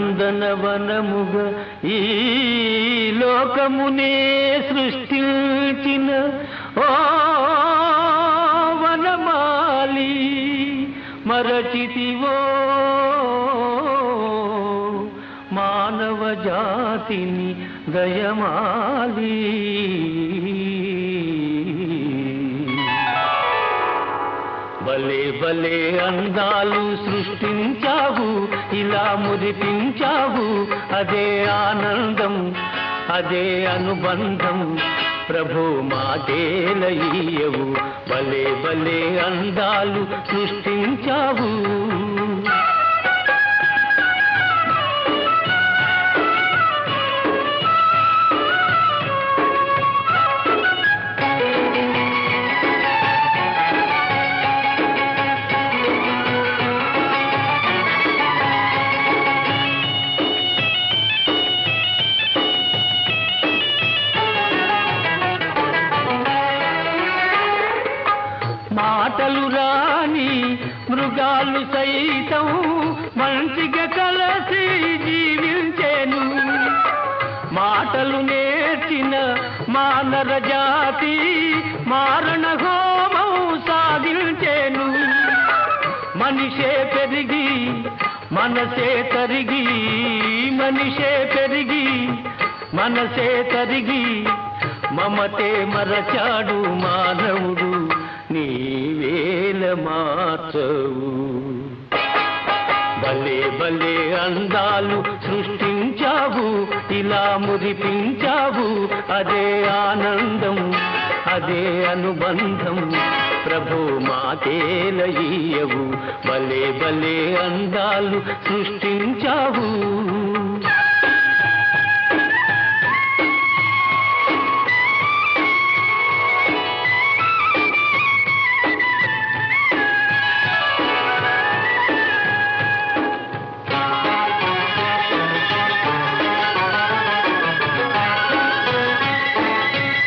నందనవనముగా ఈ లోకమునే సృష్టించిన ఓ వనమాలి మరచితివో మానవ జాతిని దయమాలి. భలే భలే అందాలు సృష్టించావు, ఇలా మురిపించావు, అదే ఆనందం, అదే అనుబంధం. ప్రభు మాటేలయ్యవు, భలే భలే అందాలు సృష్టించావు. మాటలు రాని మృగాలు సైతం మంచిగా కలసి జీవించేను. మాటలు నేర్చిన మానవ జాతి మారణ హోమం సాగించేను. మనిషే పెరిగి మనసే తరిగి, మనిషే పెరిగి మనసే తరిగి, మమతే మరచాడు మానవుడు, నీవేల మార్చవు. భలే భలే అందాలు సృష్టించావు, ఇలా మురిపించావు, అదే ఆనందం, అదే అనుబంధం. ప్రభు మాటేలయ్యవు, భలే భలే అందాలు సృష్టించావు.